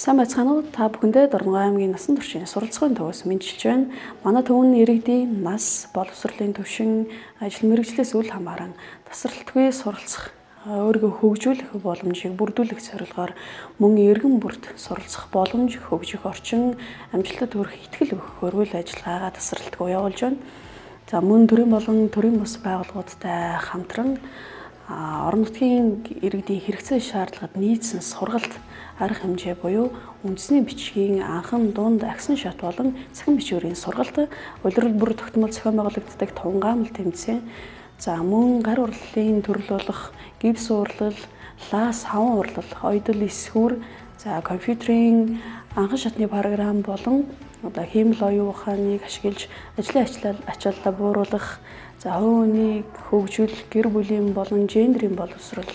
Сайн байцгаана уу? Та бүхэндээ Дорногой аймгийн насан туршийн суралцахуйн төвөөс мэдчилж байна. Манай төв нь иргэдийн нас, боловсролын төвшин, ажил мэргэжлээс үл хамааран тасралтгүй суралцах, өөрийгөө хөгжүүлэх боломжийг бүрдүүлэх зорилгоор мөн эргэн бүрт суралцах боломж, хөгжих орчин, амжилтад хүрэх итгэл өгөхөөр үйл ажиллагаагаа тасралтгүй явуулж байна. За мөн төрийн болон төрийн бус байгууллагуудтай хамтран орон нутгийн иргэдийн хэрэгцээ шаардлагад нийцсэн сургалт арга хэмжээ буюу үндэсний бичгийн анхан дунд агсан шат болон цахим бичвэрийн сургалт улирал бүр тогтмол зохион байгуулагддаг тунгаамал тэмцээн. За мөн гар урлалын төрөл болох гипс урлал, лас хаван урлал, ойдол эсхүүр, за компьютерийн анхан шатны програм болон хиймэл оюун ухааныг ашиглаж ажлын ачааллаа бууруулах, за хувийн хөгжил, гэр бүлийн болон гендерийн боловсрол,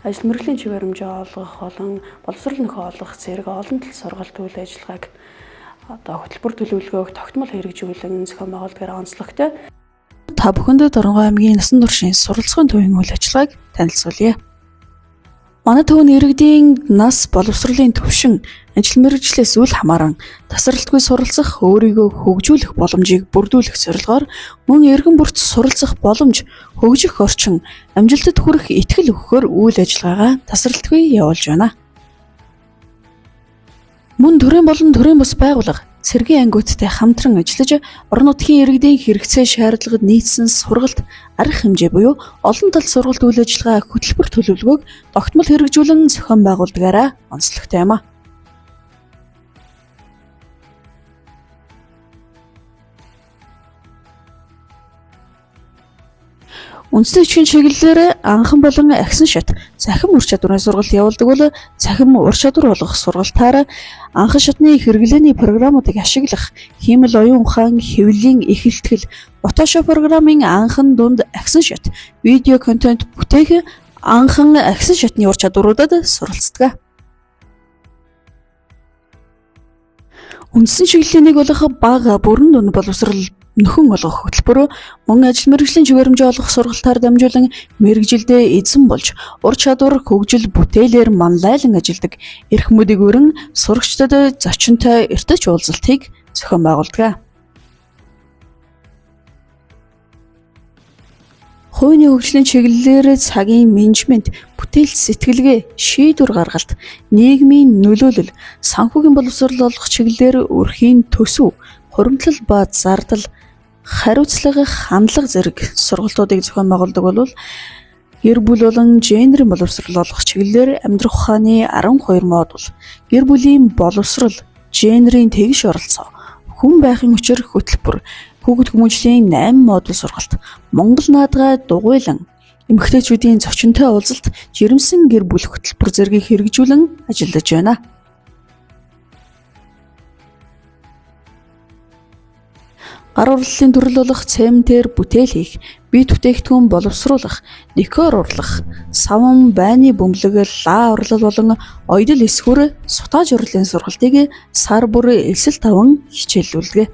ажил мэргэжлийн чиглэмжээ олгох болон боловсрол нөхөө олгох зэрэг олон тал сургалт үйл ажиллагааг хөтөлбөр төлөвлөгөөг тогтмол хэрэгжүүлэн зохион байгуулалтаар онцлогтой. Та бүхэндээ Дорногой аймгийн насан туршийн суралцахуйн төвийн үйл ажиллагааг танилцуулъя. Манай төв нь иргэдийн нас, боловсролын төвшин, ажил мэргэжлээс үл хамааран тасралтгүй суралцах, өөрийгөө хөгжүүлэх боломжийг бүрдүүлэх зорилгоор мөн эргэн бүрт суралцах боломж, хөгжих орчин, амжилтад хүрэх итгэл өгөхөөр үйл ажиллагаагаа тасралтгүй явуулж байна. Мөн төрийн болон төрийн бус байгууллага цэргийн ангиудтай хамтран ажиллаж орон нутгийн иргэдийн хэрэгцээ шаардлагад нийцсэн сургалт арга хэмжээ буюу олон тал сургалт үйл ажиллагаа хөтөлбөр төлөвлөгөөг тогтмол хэрэгжүүлэн зохион байгуулдгаараа онцлогтой юм а. Үндэсний бичгийн чиглэлээр анхан болон агсан шат цахим ур чадварын сургалт явуулдаг бол цахим ур чадвар болгох сургалтаар анхан шатны хэрэглээний програмуудыг ашиглах, хиймэл оюун ухаан, хэвлэлийн эхэлтгэл, Photoshop програмын анхан дунд агсан шат, видео контент бүтээх анхан агсан шатны ур чадваруудад суралцдаг. Үндсэн чиглэлийн нэг болох бага бүрэн дунд боловсрол нөхөн олгох хөтөлбөр мөн ажил мэргэжлийн чиглэмжээ олгох сургалтаар дамжуулан мэргэжилдээ эзэн болж ур чадвар хөгжил бүтээлээр манлайлан ажилдаг эрх мөдөгөөрн сурагчдад зочинтой эртэж уулзалтыг зохион байгуулдаг. Хувийн хөгжлийн чиглэлээр цагийн менежмент, бүтээл сэтгэлгээ, шийдвэр гаргалт, нийгмийн нөлөөлөл, санхүүгийн боловсрол олгох чиглэлээр өрхийн төсөв, хуримтлал ба зардал, хариуцлага, хандлага зэрэг сургалтуудыг зохион байгуулдаг бол гэр бүл болон гендерийн боловсрол олгох чиглэлээр амьдрах ухааны 12 модуль, гэр бүлийн боловсрол, гендерийн тэгш оролцоо, хүн байхын хүчээр хөтөлбөр, хүүхэд хүмүүжлийн 8 модуль сургалт, Монгол наадгай дугуйлан, эмэгтэйчүүдийн зочинтой уулзалт, жирэмсэн гэр бүл хөтөлбөр зэргийг хэрэгжүүлэн ажиллаж байна. Гар урлалын төрөл болох цементээр бүтээл хийх, бие бүтээгдэхүүн боловсруулах, декор урлах, саван, байны бөмбөлөг, лаа урлал болон ойдол эсхүүр сутааж урлалын сургалтыг сар бүр элсэл таван хичээллүүлдэг.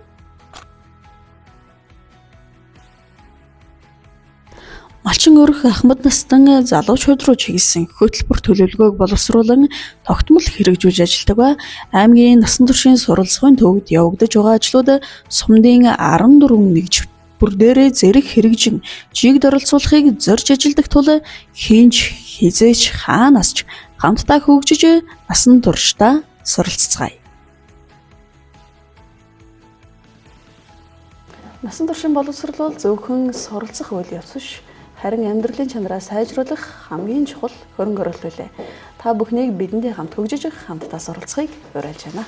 Малчин өрх ахмад настан залуучууд руу чиглэсэн хөтөлбөр төлөвлөгөөг боловсруулан тогтмол хэрэгжүүлж ажилладаг ба аймгийн насан туршийн суралцахуйн төвд явагдаж байгаа ажлууд сумдын 14 нэгж бүр дээрээ зэрэг хэрэгжин жигд оролцуулахыг зорж ажилладаг тул хинч хизээч хаанаас ч хамтдаа хөгжиж насан туршдаа суралцгаая. Насан туршийн боловсрол бол зөвхөн суралцах үйл явц биш, харин амьдралын чанараа сайжруулах хамгийн чухал хөрөнгө оруулалт үлээ. Та бүхнийг бидэндээ хамт хөгжиж, хамтдаа суралцахыг уриалж байна.